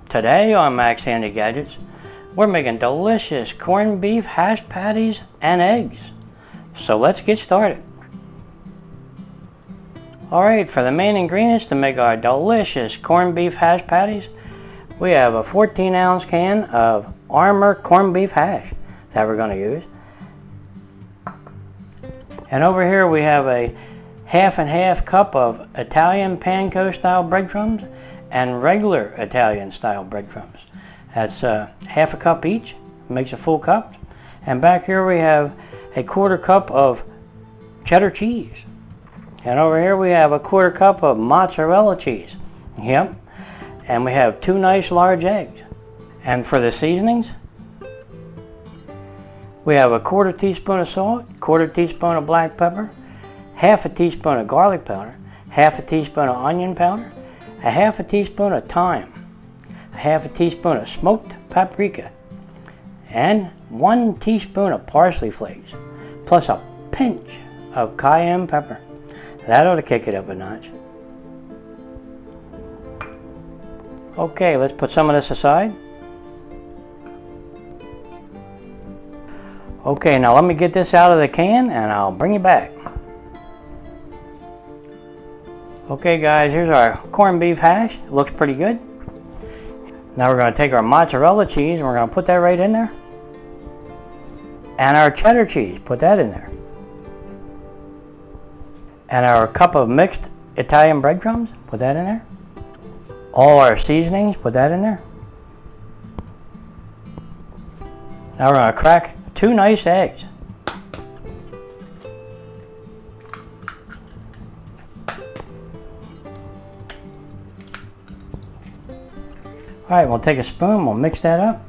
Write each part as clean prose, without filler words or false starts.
Today on Max Handy Gadgets, we're making delicious corned beef hash patties and eggs. So let's get started. Alright, for the main ingredients to make our delicious corned beef hash patties, we have a 14-ounce can of Armour corned beef hash that we're going to use. And over here we have a half and half cup of Italian panko style breadcrumbs and regular Italian style breadcrumbs. That's half a cup each, makes a full cup. And back here we have a quarter cup of cheddar cheese. And over here we have a quarter cup of mozzarella cheese. Yep. And we have 2 nice large eggs. And for the seasonings, we have a quarter teaspoon of salt, quarter teaspoon of black pepper, half a teaspoon of garlic powder, half a teaspoon of onion powder, a half a teaspoon of thyme, a half a teaspoon of smoked paprika, and 1 teaspoon of parsley flakes, plus a pinch of cayenne pepper. That ought to kick it up a notch. Okay, let's put some of this aside. Okay, now let me get this out of the can and I'll bring you back. Okay guys, here's our corned beef hash. It looks pretty good. Now we're going to take our mozzarella cheese and we're going to put that right in there. And our cheddar cheese, put that in there. And our cup of mixed Italian breadcrumbs, put that in there. All our seasonings, put that in there. Now we're going to crack 2 nice eggs. Alright, we'll take a spoon, we'll mix that up.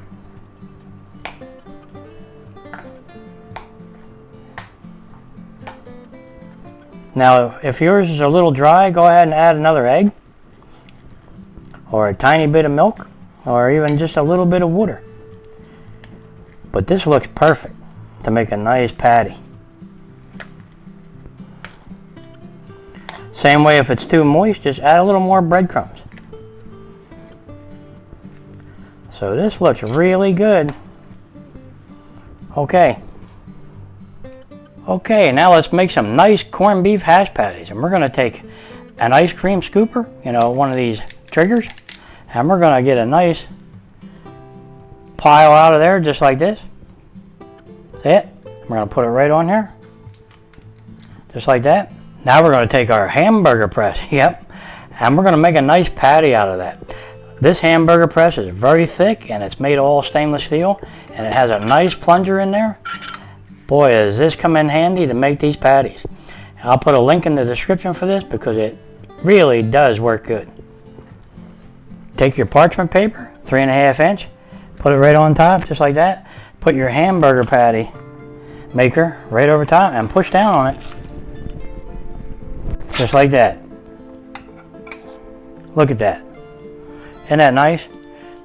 Now, if yours is a little dry, go ahead and add another egg, or a tiny bit of milk, or even just a little bit of water. But this looks perfect to make a nice patty. Same way, if it's too moist, just add a little more breadcrumbs. So this looks really good. Okay, now let's make some nice corned beef hash patties. And we're going to take an ice cream scooper, one of these triggers, and we're going to get a nice pile out of there just like this. See it? We're going to put it right on here, just like that. Now we're going to take our hamburger press, yep, and we're going to make a nice patty out of that. This hamburger press is very thick and it's made all stainless steel and it has a nice plunger in there. Boy, does this come in handy to make these patties. I'll put a link in the description for this because it really does work good. Take your parchment paper, 3.5 inch, put it right on top just like that. Put your hamburger patty maker right over top and push down on it. Just like that. Look at that. Isn't that nice?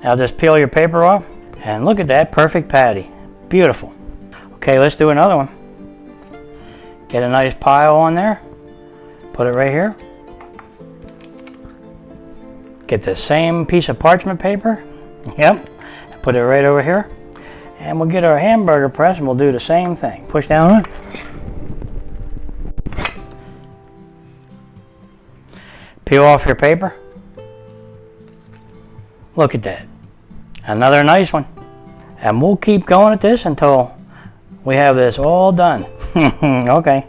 Now just peel your paper off and look at that perfect patty. Beautiful. Okay, let's do another one. Get a nice pile on there. Put it right here. Get the same piece of parchment paper. Yep. Put it right over here. And we'll get our hamburger press and we'll do the same thing. Push down on it. Peel off your paper. Look at that. Another nice one. And we'll keep going at this until we have this all done. Okay.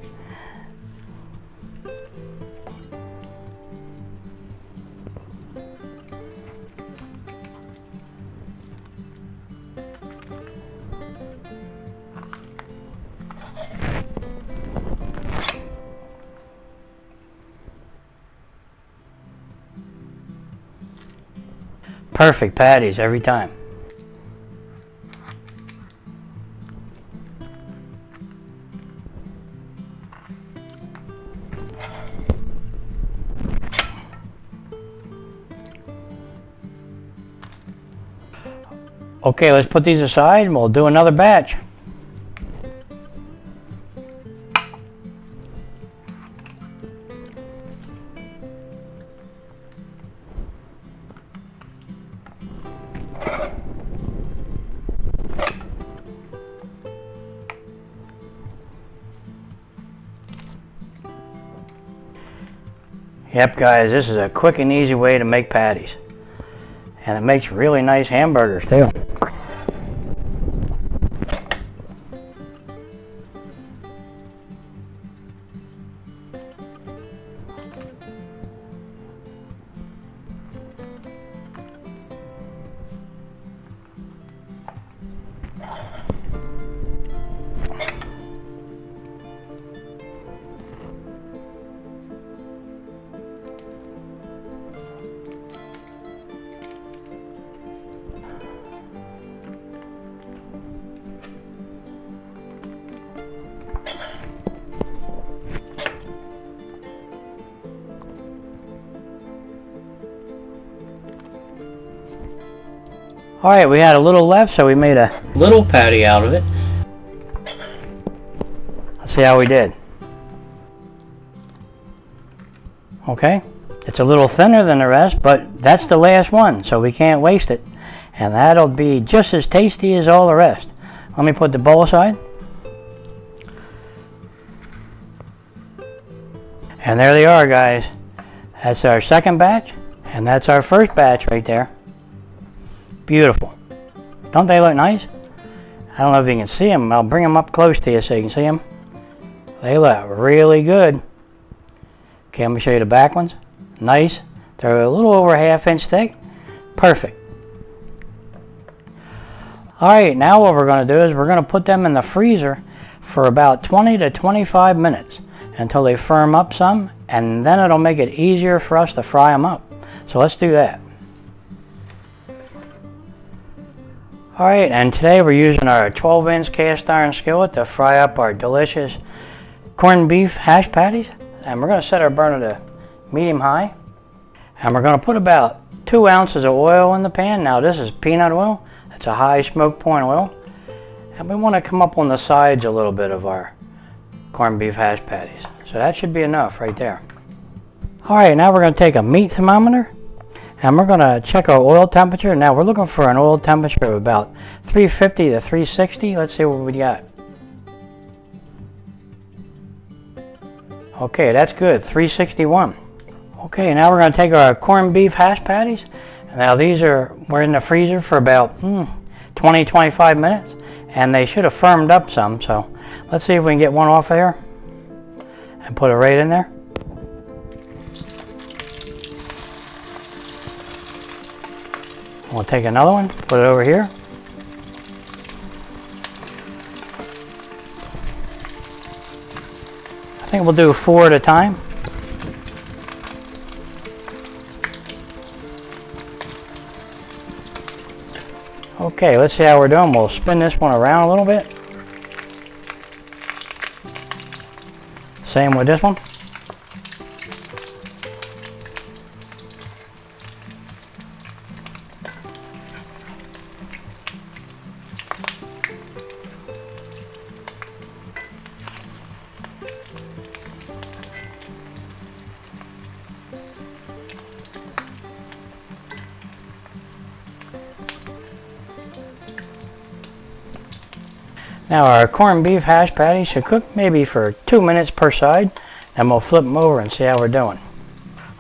Perfect patties every time. Okay, let's put these aside and we'll do another batch. Yep, guys, this is a quick and easy way to make patties. And it makes really nice hamburgers too. Alright, we had a little left, so we made a little patty out of it. Let's see how we did. Okay, it's a little thinner than the rest, but that's the last one, so we can't waste it. And that'll be just as tasty as all the rest. Let me put the bowl aside. And there they are, guys. That's our second batch, and that's our first batch right there. Beautiful. Don't they look nice? I don't know if you can see them. I'll bring them up close to you so you can see them. They look really good. Okay, let me show you the back ones. Nice. They're a little over ½ inch thick. Perfect. Alright, now what we're going to do is we're going to put them in the freezer for about 20 to 25 minutes until they firm up some, and then it'll make it easier for us to fry them up. So let's do that. Alright, and today we're using our 12-inch cast iron skillet to fry up our delicious corned beef hash patties. And we're going to set our burner to medium-high. And we're going to put about 2 ounces of oil in the pan. Now this is peanut oil. It's a high smoke point oil. And we want to come up on the sides a little bit of our corned beef hash patties. So that should be enough right there. Alright, now we're going to take a meat thermometer. And we're going to check our oil temperature. Now we're looking for an oil temperature of about 350 to 360. Let's see what we got. Okay, that's good, 361. Okay, now we're going to take our corned beef hash patties. Now we're in the freezer for about 20-25 minutes. And they should have firmed up some. So let's see if we can get one off there and put it right in there. We'll take another one, put it over here. I think we'll do 4 at a time. Okay, let's see how we're doing. We'll spin this one around a little bit. Same with this one. Now our corned beef hash patties should cook maybe for 2 minutes per side, and we'll flip them over and see how we're doing.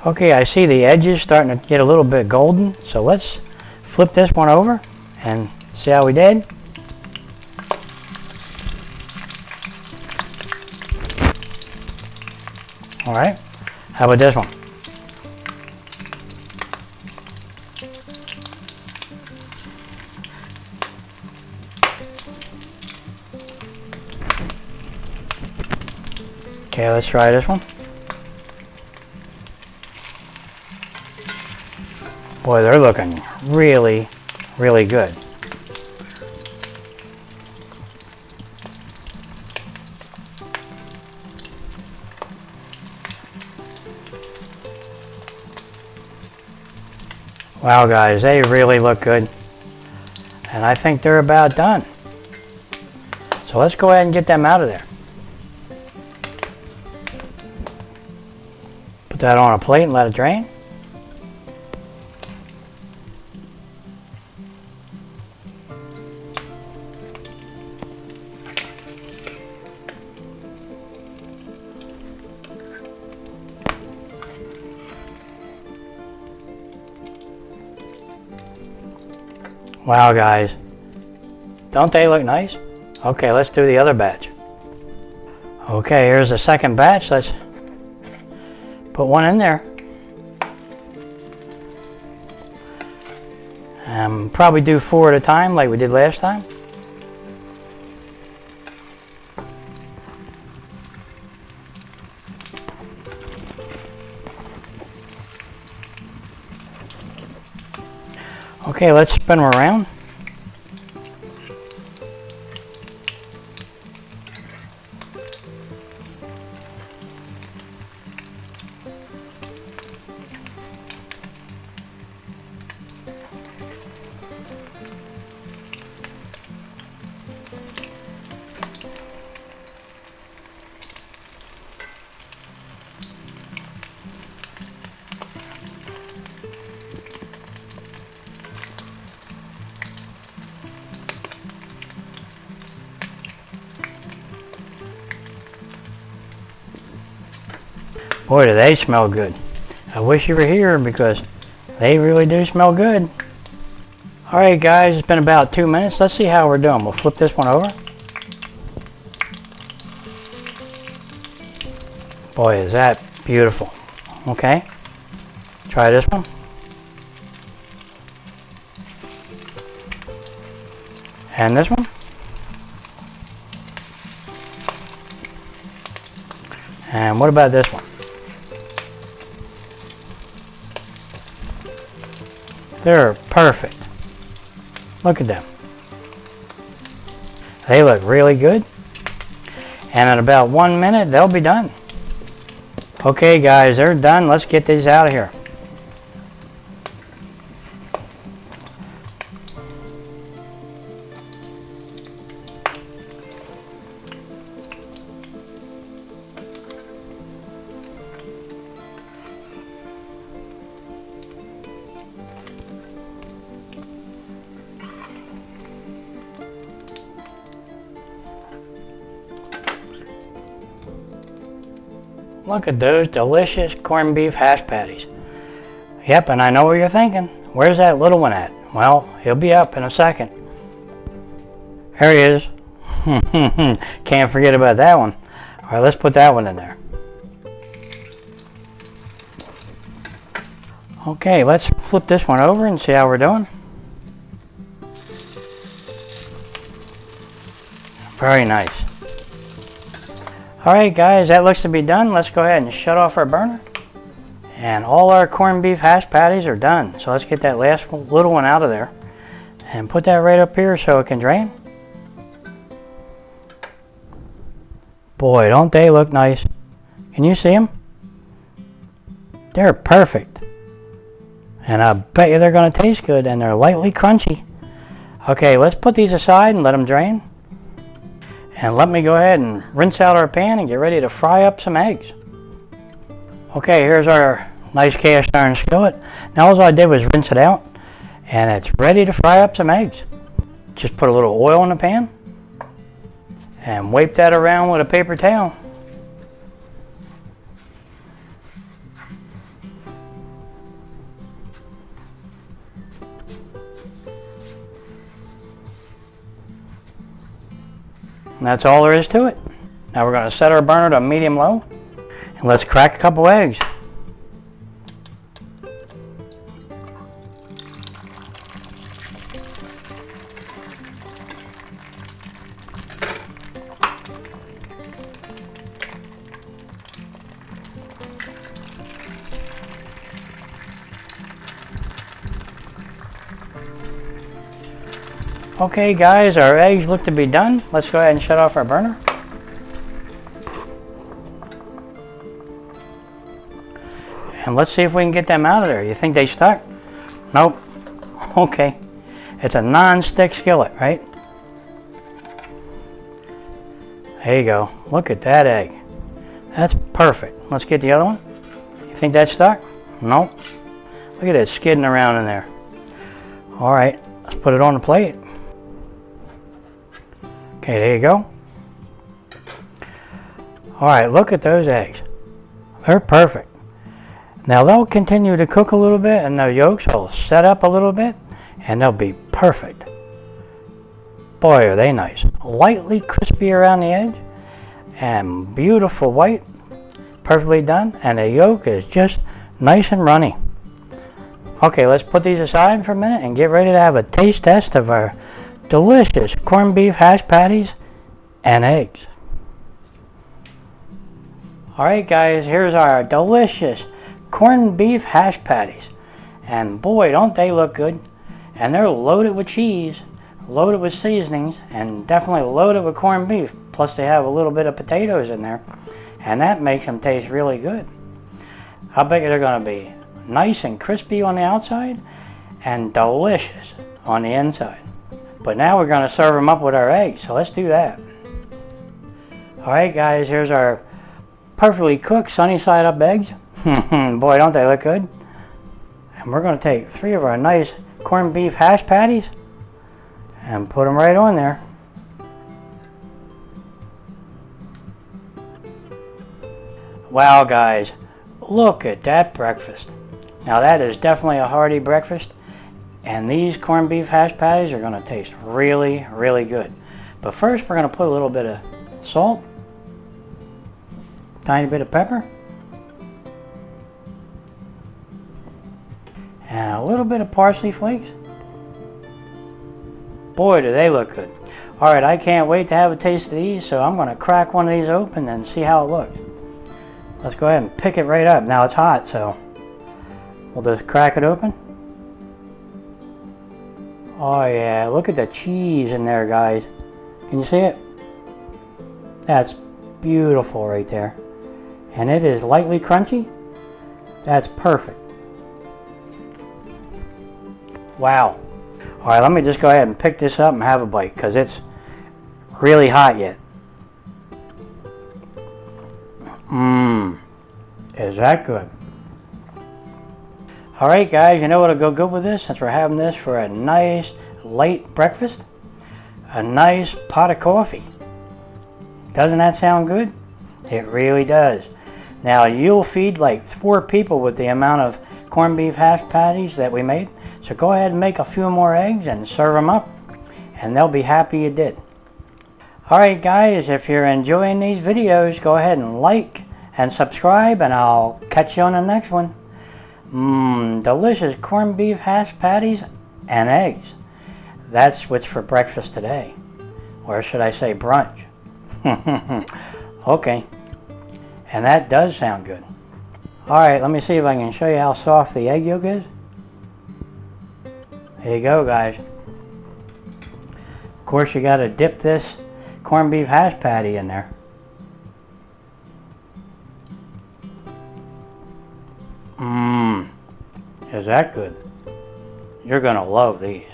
Okay, I see the edges starting to get a little bit golden, so let's flip this one over and see how we did. Alright, how about this one? Okay, let's try this one. Boy, they're looking really, really good. Wow, guys, they really look good. And I think they're about done. So let's go ahead and get them out of there. Put that on a plate and let it drain. Wow, guys. Don't they look nice? Okay, let's do the other batch. Okay, here's the second batch. Let's put one in there. Probably do 4 at a time like we did last time. Okay, let's spin them around. Boy, do they smell good. I wish you were here because they really do smell good. Alright guys, it's been about 2 minutes. Let's see how we're doing. We'll flip this one over. Boy, is that beautiful. Okay, try this one. And this one. And what about this one? They're perfect. Look at them. They look really good. And in about 1 minute, they'll be done. Okay guys, they're done. Let's get these out of here. Look at those delicious corned beef hash patties. Yep, and I know what you're thinking. Where's that little one at? Well, he'll be up in a second. There he is. Can't forget about that one. All right, let's put that one in there. Okay, let's flip this one over and see how we're doing. Very nice. Alright guys, that looks to be done. Let's go ahead and shut off our burner. And all our corned beef hash patties are done. So let's get that last little one out of there. And put that right up here so it can drain. Boy, don't they look nice. Can you see them? They're perfect. And I bet you they're going to taste good and they're lightly crunchy. Okay, let's put these aside and let them drain. And let me go ahead and rinse out our pan and get ready to fry up some eggs. Okay, here's our nice cast iron skillet. Now all I did was rinse it out and it's ready to fry up some eggs. Just put a little oil in the pan and wipe that around with a paper towel. And that's all there is to it. Now we're going to set our burner to medium-low and let's crack a couple eggs. Okay guys, our eggs look to be done. Let's go ahead and shut off our burner. And let's see if we can get them out of there. You think they stuck? Nope. Okay. It's a non-stick skillet, right? There you go. Look at that egg. That's perfect. Let's get the other one. You think that's stuck? Nope. Look at it skidding around in there. All right, let's put it on the plate. Okay, there you go. All right, look at those eggs. They're perfect. Now they'll continue to cook a little bit and the yolks will set up a little bit and they'll be perfect. Boy, are they nice. Lightly crispy around the edge and beautiful white. Perfectly done, and the yolk is just nice and runny. Okay, let's put these aside for a minute and get ready to have a taste test of our delicious corned beef hash patties and eggs. Alright guys, here's our delicious corned beef hash patties. And boy, don't they look good. And they're loaded with cheese, loaded with seasonings, and definitely loaded with corned beef. Plus they have a little bit of potatoes in there. And that makes them taste really good. I bet you they're going to be nice and crispy on the outside and delicious on the inside. But now we're going to serve them up with our eggs, so let's do that. Alright guys, here's our perfectly cooked sunny side up eggs. Boy, don't they look good. And we're going to take 3 of our nice corned beef hash patties and put them right on there. Wow guys, look at that breakfast. Now that is definitely a hearty breakfast, and these corned beef hash patties are going to taste really, really good. But first we're going to put a little bit of salt, tiny bit of pepper, and a little bit of parsley flakes. Boy, do they look good. Alright, I can't wait to have a taste of these, so I'm going to crack one of these open and see how it looks. Let's go ahead and pick it right up. Now it's hot, so we'll just crack it open. Oh yeah, look at the cheese in there, guys. Can you see it? That's beautiful right there. And it is lightly crunchy. That's perfect. Wow. Alright, let me just go ahead and pick this up and have a bite, because it's really hot yet. Mmm. Is that good? Alright guys, you know what'll go good with this, since we're having this for a nice light breakfast? A nice pot of coffee. Doesn't that sound good? It really does. Now you'll feed like 4 people with the amount of corned beef hash patties that we made. So go ahead and make a few more eggs and serve them up, and they'll be happy you did. Alright guys, if you're enjoying these videos, go ahead and like and subscribe, and I'll catch you on the next one. Delicious corned beef hash patties and eggs. That's what's for breakfast today. Or should I say brunch? Okay. And that does sound good. Alright, let me see if I can show you how soft the egg yolk is. There you go, guys. Of course, you got to dip this corned beef hash patty in there. Is that good? You're going to love these.